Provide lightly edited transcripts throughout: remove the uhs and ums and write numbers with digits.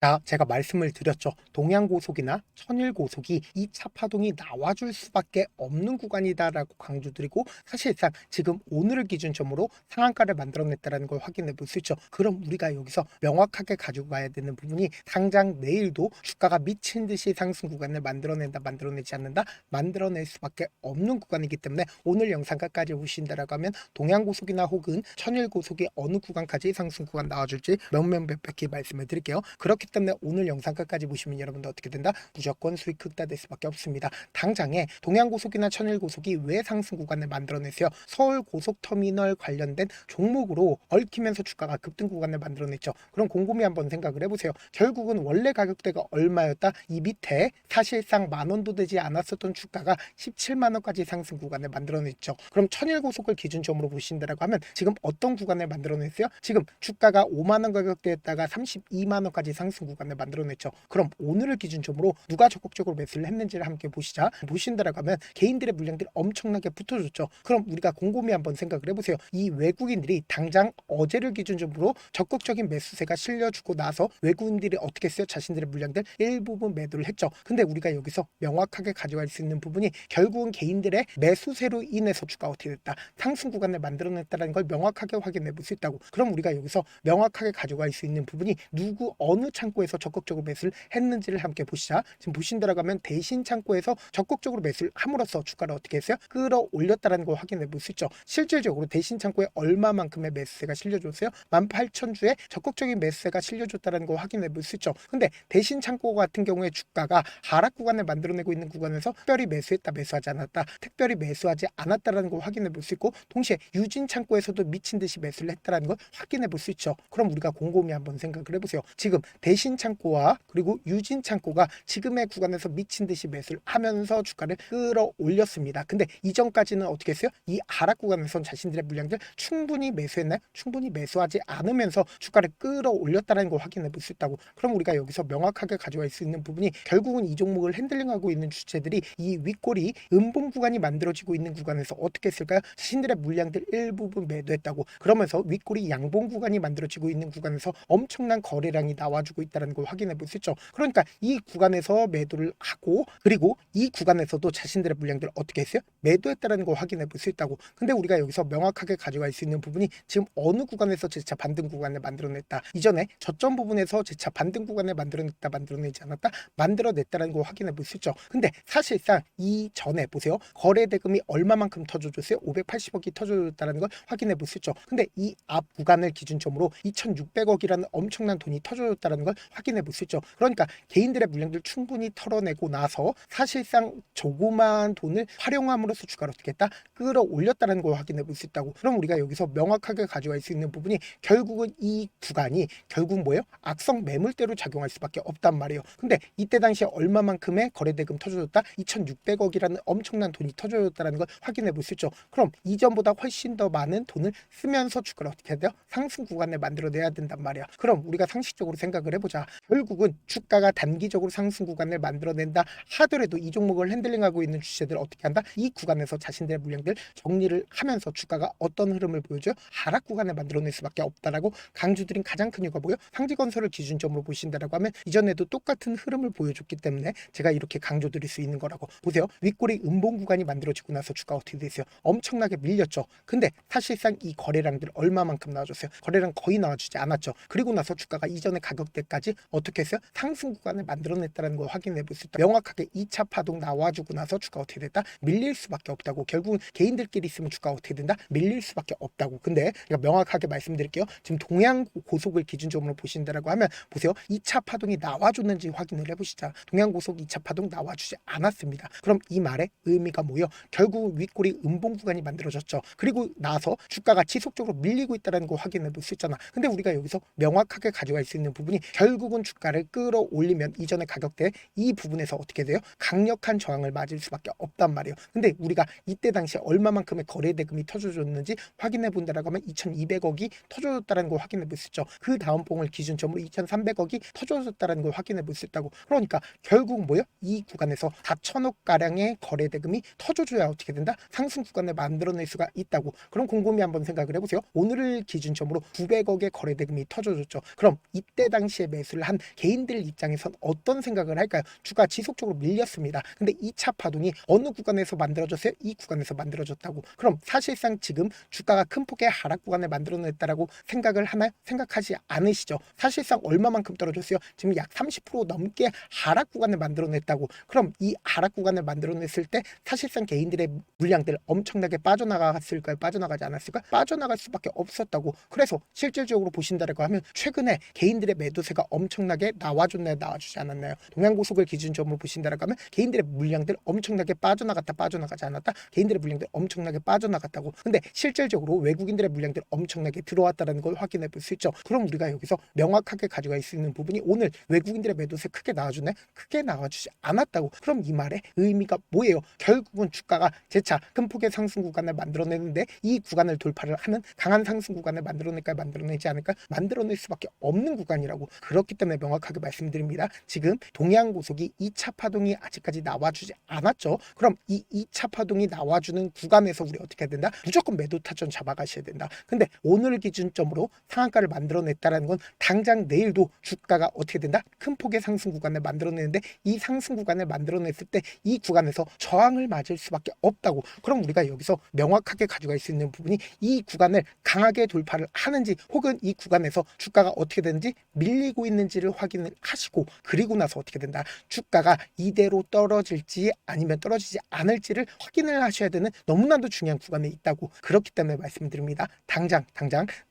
자, 제가 말씀을 드렸죠. 동양고속이나 천일고속이 2차 파동이 나와줄 수밖에 없는 구간이다라고 강조드리고, 사실상 지금 오늘을 기준점으로 상한가를 만들어냈다는 걸 확인해 볼 수 있죠. 그럼 우리가 여기서 명확하게 가지고 가야 되는 부분이, 당장 내일도 주가가 미친 듯이 상승 구간을 만들어낸다, 만들어내지 않는다, 만들어낼 수밖에 없는 구간이기 때문에 오늘 영상 끝까지 보신다라고 하면 동양고속이나 혹은 천일고속이 어느 구간까지 상승 구간 나와줄지 명명백백히 말씀을 드릴게요. 그렇기 때문에 오늘 영상 끝까지 보시면 여러분들 어떻게 된다? 무조건 수익 극대화될 수밖에 없습니다. 당장에 동양고속이나 천일고속이 왜 상승 구간을 만들어냈어요? 서울고속터미널 관련된 종목으로 얽히면서 주가가 급등 구간을 만들어냈죠. 그럼 곰곰이 한번 생각을 해보세요. 결국은 원래 가격대가 얼마였다? 이 밑에 사실상 만원도 되지 않았었던 주가가 17만원까지 상승 구간을 만들어냈죠. 그럼 천일고속을 기준점으로 보신다라고 하면 지금 어떤 구간을 만들어냈어요? 지금 주가가 5만원 가격대였다가 32만원까지 상승 구간을 만들어냈죠. 그럼 오늘을 기준점으로 누가 적극적으로 매수를 했는지를 함께 보시자. 보신다라고 하면 개인들의 물량들이 엄청나게 붙어줬죠. 그럼 우리가 곰곰이 한번 생각을 해보세요. 이 외국인들이 당장 어제를 기준점으로 적극적인 매수세가 실려주고 나서 외국인들이 어떻게 했어요? 자신들의 물량들 일부분 매도를 했죠. 근데 우리가 여기서 명확하게 가져갈 수 있는 부분이, 결국은 개인들의 매수세로 인해서 주가가 어떻게 됐다, 상승 구간을 만들어냈다는 걸 명확하게 확인해 볼 수 있다고. 그럼 우리가 여기서 명확하게 가져갈 수 있는 부분이, 누구 어느 창고에서 적극적으로 매수를 했는지를 함께 보시자. 지금 보신다라고 하면 대신 창고에서 적극적으로 매수를 함으로써 주가를 어떻게 했어요? 끌어올렸다는 걸 확인해 볼 수 있죠. 실질적으로 대신 창고에 얼마만큼의 매수세가 실려줬어요? 18,000주에 적극적인 매수세가 실려줬다는 걸 확인해 볼 수 있죠. 근데 대신 창고 같은 경우에 주가가 하락 구간을 만들어내고 있는 구간에서 특별히 매수했다, 매수하지 않았다, 특별히 매수하지 않았다라는 걸 확인해 볼 수 있고, 동시에 유진 창고에서도 미친 듯이 매수를 했다라는 걸 확인해 볼 수 있죠. 그럼 우리가 곰곰이 한번 생각을 해보세요. 지금 대신 창고와 그리고 유진 창고가 지금의 구간에서 미친 듯이 매수를 하면서 주가를 끌어올렸습니다. 근데 이전까지는 어떻게 했어요? 이 하락 구간에선 자신들의 물량들 충분히 매수했나요? 충분히 매수하지 않으면서 주가를 끌어올렸다는 걸 확인해 볼 수 있다고. 그럼 우리가 여기서 명확하게 가져갈 수 있는 부분이, 결국은 이 종목을 핸들링하고 있는 주체들이 이 윗골이 음봉 구간이 만들어지고 있는 구간에서 어떻게 했을까요? 자신들의 물량들 일부분 매도했다고. 그러면서 윗골이 양봉 구간이 만들어지고 있는 구간에서 엄청난 거래량이 나와주고 있다는 걸 확인해 볼 수 있죠. 그러니까 이 구간에서 매도를 하고, 그리고 이 구간에서도 자신들의 물량들을 어떻게 했어요? 매도했다는 걸 확인해 볼 수 있다고. 근데 우리가 여기서 명확하게 가져갈 수 있는 부분이, 지금 어느 구간에서 재차 반등 구간을 만들어냈다, 이전에 저점 부분에서 재차 반등 구간을 만들어냈다, 만들어내지 않았다, 만들어냈다는 걸 확인해 볼 수 있죠. 근데 사실상 이전에 보세요. 거래 대금이 얼마만큼 터져줬어요? 580억이 터져줬다는 걸 확인해 볼 수 있죠. 근데 이 앞 구간을 기준점으로 2,600억이라는 엄청난 돈이 터져줬다는 걸 확인해 볼 수 있죠. 그러니까 개인들의 물량들 충분히 털어내고 나서 사실상 조그마한 돈을 활용함으로써 주가를 어떻게 했다? 끌어올렸다는 걸 확인해 볼 수 있다고. 그럼 우리가 여기서 명확하게 가져갈 수 있는 부분이, 결국은 이 구간이 결국 뭐예요? 악성 매물대로 작용할 수밖에 없단 말이에요. 근데 이때 당시에 얼마만큼의 거래대금 터져줬다? 2,600억이라는 엄청난 돈이 터져줬다는 걸 확인해 볼 수 있죠. 그럼 이전보다 훨씬 더 많은 돈을 쓰면서 주가를 어떻게 해야 돼요? 상승 구간을 만들어내야 된단 말이야. 그럼 우리가 상식적으로 생각을 해보자. 결국은 주가가 단기적으로 상승 구간을 만들어낸다 하더라도 이 종목을 핸들링하고 있는 주체들 어떻게 한다? 이 구간에서 자신들의 물량들 정리를 하면서 주가가 어떤 흐름을 보여줘요? 하락 구간을 만들어낼 수밖에 없다라고 강조드린 가장 큰 이유가 뭐예요? 상지건설을 기준점으로 보신다라고 하면 이전에도 똑같은 흐름을 보여줬기 때문에 제가 이렇게 강조드릴 수 있는 거라고. 보세요. 윗골이 음봉 구간이 만들어지고 나서 주가 어떻게 됐어요? 엄청나게 밀렸죠. 근데 사실상 이 거래량들 얼마만큼 나와줬어요? 거래량 거의 나와주지 않았죠. 그리고 나서 주가가 이전의 가격대까지 어떻게 했어요? 상승 구간을 만들어냈다는 걸 확인해 볼 수 있다. 명확하게 2차 파동 나와주고 나서 주가 어떻게 됐다? 밀릴 수밖에 없다고. 결국은 개인들끼리 있으면 주가 어떻게 된다? 밀릴 수밖에 없다고. 근데 제가 명확하게 말씀드릴게요. 지금 동양 고속을 기준점으로 보신다라고 하면 보세요. 2차 파동이 나와줬는지 확인을 해보시자. 동양 고속 2차 파동 나와주지 않았습니다. 그럼 이 말의 의미가 뭐예요? 결국 윗골이 음봉 구간이 만들어졌죠. 그리고 나서 주가가 지속적으로 밀리고 있다는 거 확인해 볼 수 있잖아. 근데 우리가 여기서 명확하게 가져갈 수 있는 부분이, 결국은 주가를 끌어올리면 이전의 가격대 이 부분에서 어떻게 돼요? 강력한 저항을 맞을 수밖에 없단 말이에요. 근데 우리가 이때 당시에 얼마만큼의 거래 대금이 터져줬는지 확인해 본다라고 하면 2,200억이 터져줬다는 걸 확인해 볼 수 있죠. 그 다음 봉을 기준점으로 2,300억이 터져줬다는 걸 확인해 볼 수 있다고. 그러니까 결국 뭐예요? 이 구간에서 4천억 가량의 거래 대금이 터져줘야 어떻게 된다? 상승 구간을 만들어낼 수가 있다고. 그럼 곰곰이 한번 생각을 해보세요. 오늘을 기준점으로 900억의 거래 대금이 터져줬죠. 그럼 이때 당시에 매수를 한 개인들 입장에선 어떤 생각을 할까요? 주가 지속적으로 밀렸습니다. 근데 2차 파동이 어느 구간에서 만들어졌어요? 이 구간에서 만들어졌다고. 그럼 사실상 지금 주가가 큰 폭의 하락 구간을 만들어냈다라고 생각을 하나요? 생각하지 않으시죠? 사실상 얼마만큼 떨어졌어요? 지금 약 30% 넘게 하락 구간을 만들어냈다고. 그럼 이 하락 구간을 만들어냈을 때 사실상 개인들의 물량들 엄청나게 빠져나갔을까요? 빠져나가지 않았을까요? 빠져나갈 수밖에 없었다고. 그래서 실질적으로 보신다라고 하면 최근에 개인들의 매도세가 엄청나게 나와줬나요? 나와주지 않았나요? 동양고속을 기준점으로 보신다라고 하면 개인들의 물량들 엄청나게 빠져나가지 않았다? 개인들의 물량들 엄청나게 빠져나갔다고. 근데 실질적으로 외국인들의 물량들 엄청나게 들어왔다는 걸 확인해 볼 수 있죠. 그럼 우리가 여기서 명확하게 가져갈 수 있는 부분이 오늘 외국인들의 매도세 크게 나와주나요? 크게 나와주지 않았다고. 그럼 이 말의 의미가 뭐예요? 결국은 주가가 재차 큰 폭의 상승 구간을 만들어내는데 이 구간을 돌파를 하면 강한 상승 구간을 만들어낼까요? 만들어내지 않을까요? 만들어낼 수밖에 없는 구간이라고. 그렇기 때문에 명확하게 말씀드립니다. 지금 동양고속이 2차 파동이 아직까지 나와주지 않았죠. 그럼 이 2차 파동이 나와주는 구간에서 우리 어떻게 해야 된다? 무조건 매도 타점 잡아가셔야 된다. 근데 오늘 기준점으로 상한가를 만들어냈다라는 건 당장 내일도 주가가 어떻게 된다? 큰 폭의 상승 구간을 만들어내는데 이 상승 구간을 만들어냈을 때 이 구간에서 저항을 맞을 수밖에 없다고. 그럼 우리가 여기서 명확하게 가져갈 수 있는 부분이 이 구간을 강하게 돌파를 하는지 혹은 이 구간에서 주가가 어떻게 되는지 밀리고 있는지를 확인을 하시고, 그리고 나서 어떻게 된다? 주가가 이대로 떨어질지 아니면 떨어지지 않을지를 확인을 하셔야 되는 너무나도 중요한 구간에 있다고. 그렇기 때문에 말씀드립니다. 당장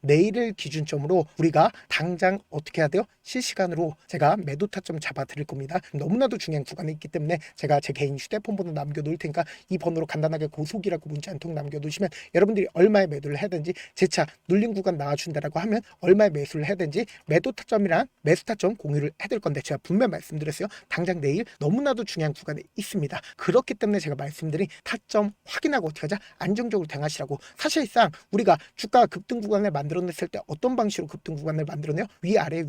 내일을 기준점으로 우리가 당장 어떻게 해야 돼요? 실시간으로 제가 매도 타점 잡아 드릴 겁니다. 너무나도 중요한 구간에 있기 때문에 제가 제 개인 휴대폰 번호 남겨놓을 테니까 이 번호로 간단하게 고속이라고 문자 한 통 남겨두시면 여러분들이 얼마에 매도를 해야 되는지, 재차 눌린 구간 나와준다라고 하면 얼마에 매수를 해야 되는지 매도 타점이랑 매수 타점 공유를 해드릴 건데, 제가 분명 말씀드렸어요. 당장 내일 너무나도 중요한 구간에 있습니다. 그렇기 때문에 제가 말씀드린 타점 확인하고 어떻게 하자? 안정적으로 대응하시라고. 사실상 우리가 주가가 급등 구간을 만들어냈을 때 어떤 방식으로 급등 구간을 만들어내요? 위아래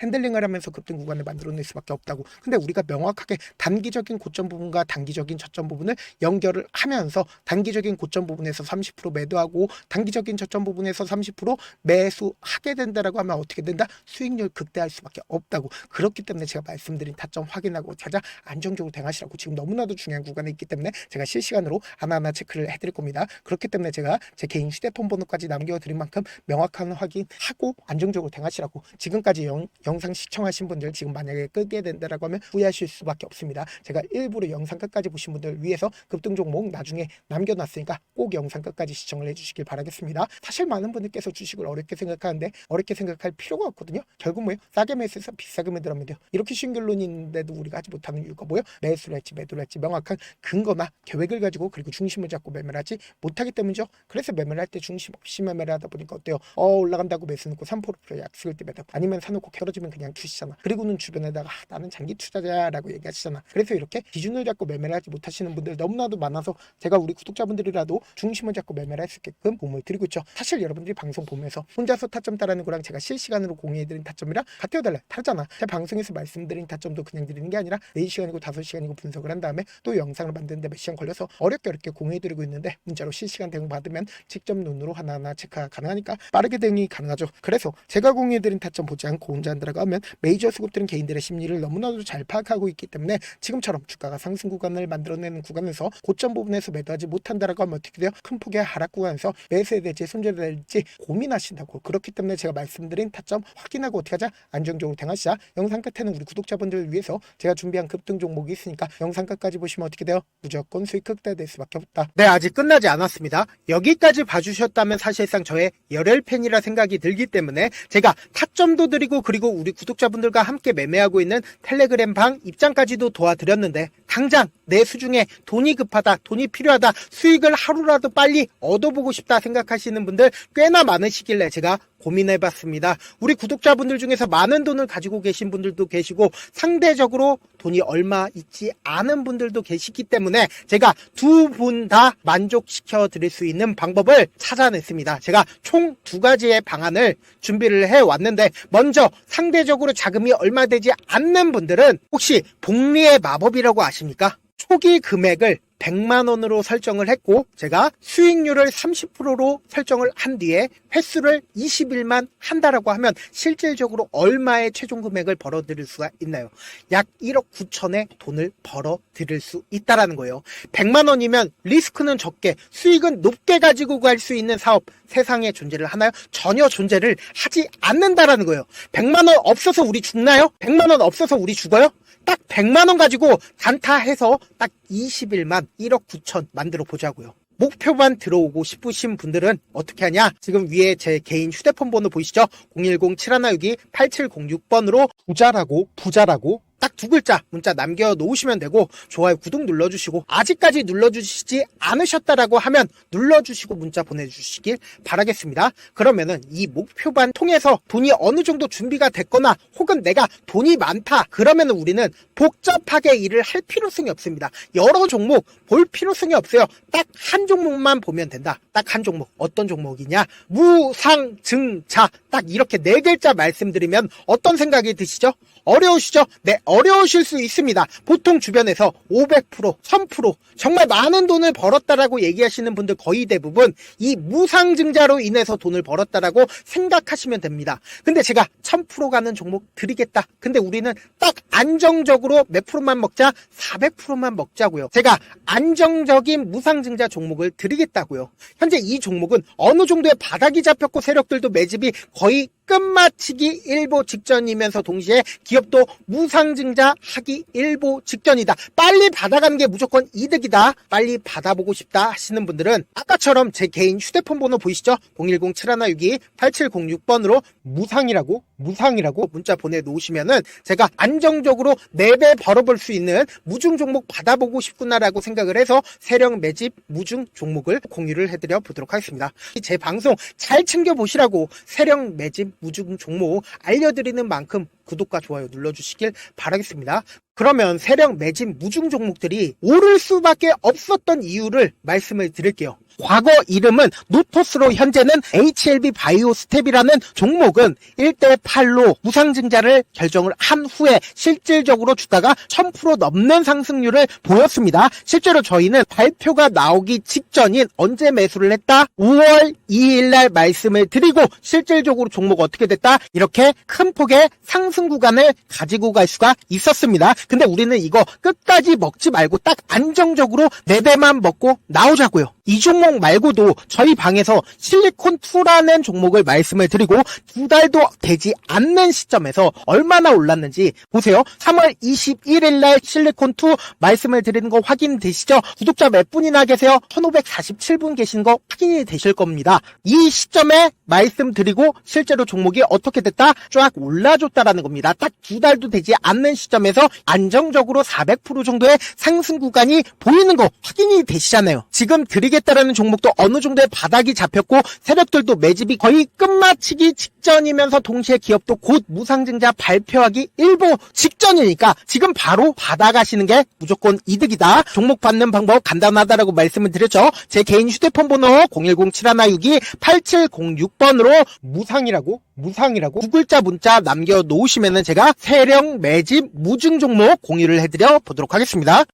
핸들링을 하면서 급등 구간을 만들어낼 수밖에 없다고. 근데 우리가 명확하게 단기적인 고점 부분과 단기적인 저점 부분을 연결을 하면서 단기적인 고점 부분에서 30% 매도하고 단기적인 저점 부분에서 30% 매수하게 된다라고 하면 어떻게 된다? 수익률 극대화할 수밖에 없다고. 그렇기 때문에 제가 말씀드린 타점 확인하고 찾아 안정적으로 대응하시라고. 지금 너무나도 중요한 구간에 있기 때문에 제가 실시간으로 하나하나 체크를 해드릴 겁니다. 그렇기 때문에 제가 제 개인 휴대폰 번호까지 남겨드린 만큼 명확한 확인하고 안정적으로 대응하시라고. 지금까지 영상 시청하신 분들 지금 만약에 끄게 된다라고 하면 후회하실 수밖에 없습니다. 제가 일부러 영상 끝까지 보신 분들 위해서 급등 종목 나중에 남겨놨으니까 꼭 영상 끝까지 시청을 해주시길 바라겠습니다. 사실 많은 분들께서 주식을 어렵게 생각하는데 어렵게 생각할 필요가 없거든요. 결국 뭐예요? 싸게 매수해서 비싸게 매도하면 돼요. 이렇게 쉬운 결론이 있는데도 우리가 하지 못하는 이유가 뭐예요? 매수를 할지 매도를 할지 명확한 근거나 계획을 가지고 그리고 중심을 잡고 매매를 하지 못하기 때문이죠. 그래서 매매를 할 때 중심 없이 매매를 하다 보니까 어때요? 올라간다고 매수 놓고 3% 약속일 때 매도, 아니면 사놓고 켜러지면 그냥 투시잖아. 그리고는 주변에다가 나는 장기 투자자라고 얘기하시잖아. 그래서 이렇게 기준을 잡고 매매를 하지 못하시는 분들 너무나도 많아서 제가 우리 구독자분들이라도 중심을 잡고 매매를 할 수 있게끔 도움을 드리고 있죠. 사실 여러분들이 방송 보면서 혼자서 타점 따라는 거랑 제가 실시간으로 공유해드린 타점이랑 같아요 달라요? 다르잖아. 제가 방송에서 말씀드린 타점도 그냥 드리는 게 아니라 4시간이고 5시간이고 분석을 한 다음에 또 영상을 만드는데 몇 시간 걸려서 어렵게 공유해드리고 있는데, 문자로 실시간 대응 받으면 직접 눈으로 하나하나 체크가 가능하니까 빠르게 대응이 가능하죠. 그래서 제가 공유해드린 타점 보지 않고 혼자 한다라고 하면 메이저 수급들은 개인들의 심리를 너무나도 잘 파악하고 있기 때문에 지금처럼 주가가 상승 구간을 만들어내는 구간에서 고점 부분에서 매도하지 못한다라고 하면 어떻게 돼요? 큰 폭의 하락 구간에서 매수해야 될지 손절해야 될지 고민하신다고. 그렇기 때문에 제가 말씀드린 타점 확인하고 어떻게 하자? 안정적으로 대응하시자. 영상 끝에는 우리 구독자분들을 위해서 제가 준비한 급등 종목이 있으니까 영상 끝까지 보시면 어떻게 돼요? 무조건 수익 극대화될 수밖에 없다. 네, 아직 끝나지 않았습니다. 여기까지 봐주셨다면 사실상 저의 열혈 팬이라 생각이 들기 때문에 제가 타점도 드리고 그리고 우리 구독자분들과 함께 매매하고 있는 텔레그램 방 입장까지도 도와드렸는데, 당장 내 수중에 돈이 급하다, 돈이 필요하다, 수익을 하루라도 빨리 얻어보고 싶다 생각하시는 분들 꽤나 많으시길래 제가 고민해봤습니다. 우리 구독자분들 중에서 많은 돈을 가지고 계신 분들도 계시고 상대적으로 돈이 얼마 있지 않은 분들도 계시기 때문에 제가 두 분 다 만족시켜 드릴 수 있는 방법을 찾아냈습니다. 제가 총 2가지의 방안을 준비를 해왔는데, 먼저 상대적으로 자금이 얼마 되지 않는 분들은 혹시 복리의 마법이라고 아십니까? 초기 금액을 100만 원으로 설정을 했고 제가 수익률을 30%로 설정을 한 뒤에 횟수를 20일만 한다라고 하면 실질적으로 얼마의 최종 금액을 벌어들일 수가 있나요? 약 1억 9천의 돈을 벌어들일 수 있다라는 거예요. 100만 원이면 리스크는 적게 수익은 높게 가지고 갈 수 있는 사업, 세상에 존재를 하나요? 전혀 존재를 하지 않는다라는 거예요. 100만 원 없어서 우리 죽나요? 100만 원 없어서 우리 죽어요? 딱 100만 원 가지고 단타해서 딱 20일만 1억 9천 만들어 보자고요. 목표만 들어오고 싶으신 분들은 어떻게 하냐? 지금 위에 제 개인 휴대폰 번호 보이시죠? 010-7162-8706번으로 부자라고 딱 두 글자 문자 남겨놓으시면 되고 좋아요, 구독 눌러주시고 아직까지 눌러주시지 않으셨다라고 하면 눌러주시고 문자 보내주시길 바라겠습니다. 그러면은 이 목표반 통해서 돈이 어느 정도 준비가 됐거나 혹은 내가 돈이 많다 그러면은 우리는 복잡하게 일을 할 필요성이 없습니다. 여러 종목 볼 필요성이 없어요. 딱 한 종목만 보면 된다. 딱 한 종목. 어떤 종목이냐? 무상증자. 딱 이렇게 네 글자 말씀드리면 어떤 생각이 드시죠? 어려우시죠? 네, 어려우실 수 있습니다. 보통 주변에서 500%, 1000% 정말 많은 돈을 벌었다라고 얘기하시는 분들 거의 대부분 이 무상증자로 인해서 돈을 벌었다라고 생각하시면 됩니다. 근데 제가 1000% 가는 종목 드리겠다. 근데 우리는 딱 안정적으로 몇 프로만 먹자? 400%만 먹자고요. 제가 안정적인 무상증자 종목을 드리겠다고요. 현재 이 종목은 어느 정도의 바닥이 잡혔고 세력들도 매집이 거의 끝마치기 일보 직전이면서 동시에 기업도 무상증자 하기 일보 직전이다. 빨리 받아가는 게 무조건 이득이다. 빨리 받아보고 싶다 하시는 분들은 아까처럼 제 개인 휴대폰 번호 보이시죠? 010-7162-8706번으로 무상이라고 문자 보내놓으시면은 제가 안정적으로 4배 벌어볼 수 있는 무중 종목 받아보고 싶구나라고 생각을 해서 세력 매집 무중 종목을 공유를 해드려 보도록 하겠습니다. 제 방송 잘 챙겨보시라고 세력 매집 무중 종목 알려드리는 만큼 구독과 좋아요 눌러주시길 바라겠습니다. 그러면 세력 매집 무중 종목들이 오를 수밖에 없었던 이유를 말씀을 드릴게요. 과거 이름은 노토스로 현재는 HLB 바이오스텝이라는 종목은 1대8로 무상증자를 결정을 한 후에 실질적으로 주가가 1000% 넘는 상승률을 보였습니다. 실제로 저희는 발표가 나오기 직전인 언제 매수를 했다? 5월 2일날 말씀을 드리고 실질적으로 종목 어떻게 됐다? 이렇게 큰 폭의 상승 구간을 가지고 갈 수가 있었습니다. 근데 우리는 이거 끝까지 먹지 말고 딱 안정적으로 4배만 먹고 나오자고요. 이 종목 말고도 저희 방에서 실리콘2라는 종목을 말씀을 드리고 2달도 되지 않는 시점에서 얼마나 올랐는지 보세요. 3월 21일 날 실리콘2 말씀을 드리는 거 확인되시죠? 구독자 몇 분이나 계세요? 1547분 계신 거 확인이 되실 겁니다. 이 시점에 말씀드리고 실제로 종목이 어떻게 됐다? 쫙 올라줬다라는 겁니다. 딱 2달도 되지 않는 시점에서 안정적으로 400% 정도의 상승 구간이 보이는 거 확인이 되시잖아요. 지금 드리겠다라는 종목도 어느 정도의 바닥이 잡혔고 세력들도 매집이 거의 끝마치기 직전이면서 동시에 기업도 곧 무상증자 발표하기 일보 직전이니까 지금 바로 받아가시는 게 무조건 이득이다. 종목 받는 방법 간단하다라고 말씀을 드렸죠. 제 개인 휴대폰 번호 010-7162-8706번으로 무상이라고 두 글자 문자 남겨놓으시면은 제가 세력 매집 무중 종목 공유를 해드려 보도록 하겠습니다.